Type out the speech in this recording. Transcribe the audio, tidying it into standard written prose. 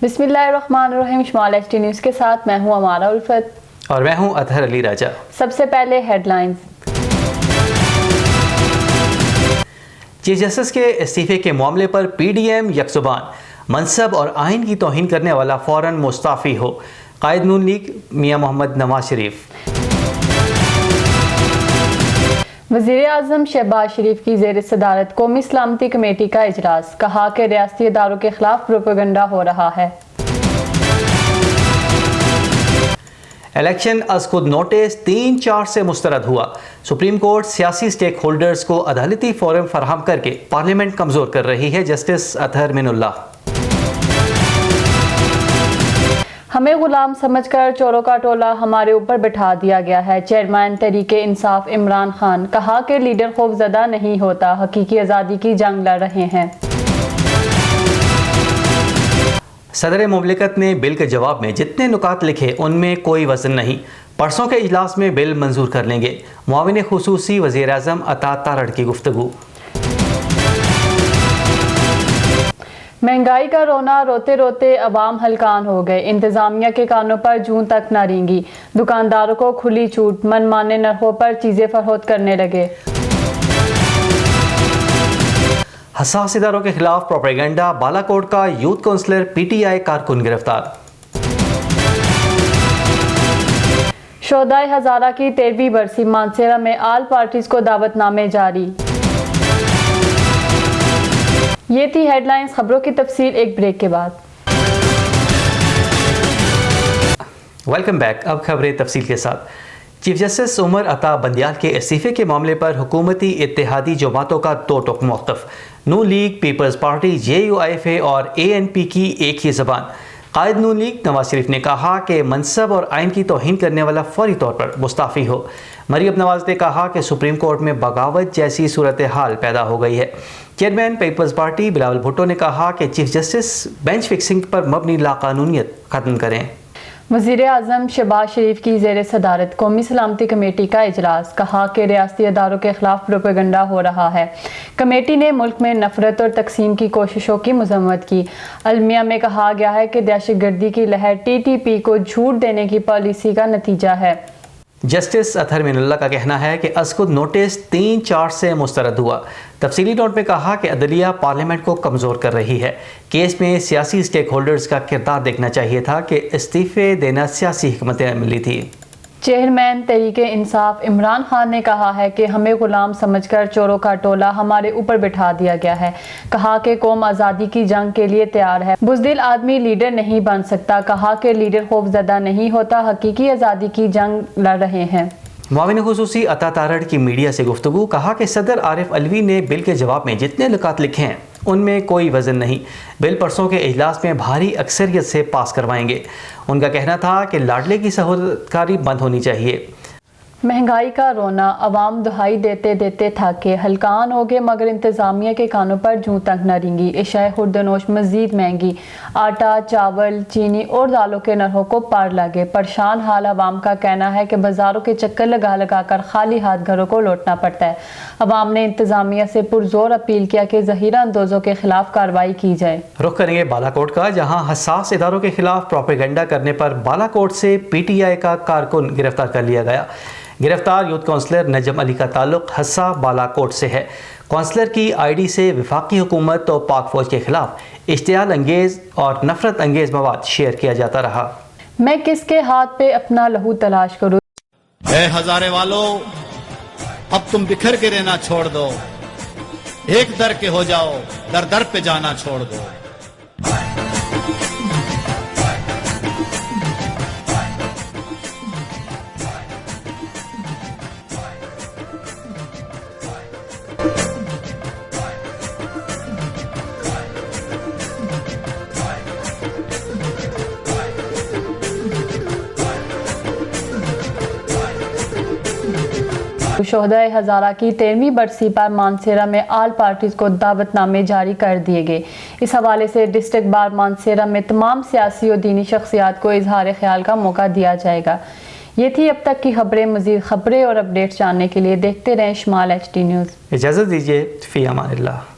बिस्मिल्लाहिर्रहमानिर्रहीम। शुमाल HT news के साथ मैं हूं अमारा उल्फत और मैं हूं अतहर अली राजा। सबसे पहले हेडलाइंस। चीफ जस्टिस के इस्तीफे के मामले पर पीडीएम यकजुबान, मनसब और आइन की तौहीन करने वाला फौरन मुस्ताफ़ी हो। कायद नून लीग मियां मोहम्मद नवाज शरीफ। वज़ीर आज़म शहबाज शरीफ की ज़ेर सदारत कौमी सलामती कमेटी का इजलास, कहा कि रियासती इदारों के खिलाफ प्रोपेगेंडा हो रहा है। इलेक्शन अज खुद नोटिस 3-4 से मुस्तरद हुआ। सुप्रीम कोर्ट सियासी स्टेक होल्डर्स को अदालती फोरम फराहम करके पार्लियामेंट कमजोर कर रही है। जस्टिस अतहर मिनुल्लाह। हमें गुलाम समझकर चोरों का टोला हमारे ऊपर बिठा दिया गया है। चेयरमैन तहरीके इंसाफ इमरान खान, कहा कि लीडर खौफजदा नहीं होता, हकीकी आज़ादी की जंग लड़ रहे हैं। सदर मुमलिकत ने बिल के जवाब में जितने नुकात लिखे उनमें कोई वजन नहीं। परसों के इजलास में बिल मंजूर कर लेंगे। मुआविन खुसूसी वज़ीर आज़म अता तारड़ की गुफ्तगू। महंगाई का रोना रोते रोते अवाम हलकान हो गए। इंतजामिया के कानों पर जून तक न रेंगी। दुकानदारों को खुली छूट, मनमाने नरखों पर चीजें फरोख्त करने लगे। हसास इदारों के खिलाफ प्रोपेगेंडा, बालाकोट का यूथ काउंसलर पीटीआई कारकुन गिरफ्तार। शोहदाए हजारा की 13वीं बरसी, मानसेरा में आल पार्टीज को दावतनामे जारी। ये थी हेडलाइंस। खबरों की तफसील एक ब्रेक के बाद। Welcome back. अब खबरें तफसील के साथ। चीफ जस्टिस उमर अता बंदियाल के इस्तीफे के मामले पर हुकूमती इत्तेहादी जमातों का दो टोक मौक़िफ़। नून लीग, पीपल्स पार्टी, JUIFA और ANP की एक ही ज़बान। कायद नून लीग नवाज शरीफ ने कहा कि मनसब और आइन की तौहीन करने वाला फौरी तौर पर मुस्ताफ़ी हो। मरियम नवाज ने कहा कि सुप्रीम कोर्ट में बगावत जैसी सूरत हाल पैदा हो गई है। चेयरमैन पीपल्स पार्टी बिलावल भुट्टो ने कहा कि चीफ जस्टिस बेंच फिक्सिंग पर मबनी लाकानूनियत ख़त्म करें। वज़ीर आज़म शहबाज शरीफ की ज़ेर सदारत कौमी सलामती कमेटी का इजलास, कहा कि रियासती इदारों के खिलाफ प्रोपेगेंडा हो रहा है। कमेटी ने मुल्क में नफरत और तकसीम की कोशिशों की मजम्मत की। अलमिया में कहा गया है कि दहशतगर्दी की लहर TTP को झूठ देने की पॉलिसी का नतीजा है। जस्टिस अतहर मिनुल्लाह का कहना है कि असकुद नोटिस 3-4 से मुस्तरद हुआ। तफसीली नोट में कहा कि अदलिया पार्लियामेंट को कमज़ोर कर रही है। केस में सियासी स्टेक होल्डर्स का किरदार देखना चाहिए था कि इस्तीफे देना सियासी हिकमत अमली थी। चेयरमैन तहरीके इंसाफ इमरान खान ने कहा है कि हमें गुलाम समझकर चोरों का टोला हमारे ऊपर बिठा दिया गया है। कहा कि कौम आज़ादी की जंग के लिए तैयार है। बुज़दिल आदमी लीडर नहीं बन सकता। कहा कि लीडर खौफजदा नहीं होता, हकीकी आज़ादी की जंग लड़ रहे हैं। मुआविन खुसूसी अता तारड़ की मीडिया से गुफ्तगू। कहा कि सदर आरिफ अलवी ने बिल के जवाब में जितने नुकात लिखे हैं उनमें कोई वजन नहीं। बिल परसों के इजलास में भारी अक्सरियत से पास करवाएंगे। उनका कहना था कि लाडले की सहूलतकारी बंद होनी चाहिए। महंगाई का रोना, अवाम दुहाई देते देते थके हलकान हो गए, मगर इंतजामिया के कानों पर जूं तक न रेंगी। एशिया खुर्दनोश मजीद महंगी। आटा, चावल, चीनी और दालों के नरहों को पार लगे। परेशान हाल अवाम का कहना है कि बाजारों के चक्कर लगा लगा कर खाली हाथ घरों को लौटना पड़ता है। अवाम ने इंतजामिया से पुरजोर अपील किया कि जहीरा अंदोजों के खिलाफ कार्रवाई की जाए। रुख करेंगे बालाकोट का, जहाँ हसास इदारों के खिलाफ प्रोपेगेंडा करने पर बालाकोट से PTI का कारकुन गिरफ्तार कर लिया गया। गिरफ्तार यूथ काउंसलर नजम अली का ताल्लुक हस्सा बालाकोट से है। काउंसलर की ID से वफाकी हुकूमत और पाक फौज के खिलाफ इश्तियाल अंगेज और नफरत अंगेज मवाद शेयर किया जाता रहा। मैं किसके हाथ पे अपना लहू तलाश करूँ। हजारे वालों, अब तुम बिखर के रहना छोड़ दो, एक दर के हो जाओ, दर दर पे जाना छोड़ दो। शोहदाए हजारा की 13वीं बरसी पर मानसेरा में आल पार्टीज को दावतनामे जारी कर दिए गए। इस हवाले से डिस्ट्रिक्ट बार मानसेरा में तमाम सियासी और दीनी शख्सियात को इजहार ख्याल का मौका दिया जाएगा। ये थी अब तक की खबरें। मजीद खबरें और अपडेट्स जानने के लिए देखते रहें शुमाल HT न्यूज़। इजाज़त दीजिए, फ़ी अमानिल्लाह।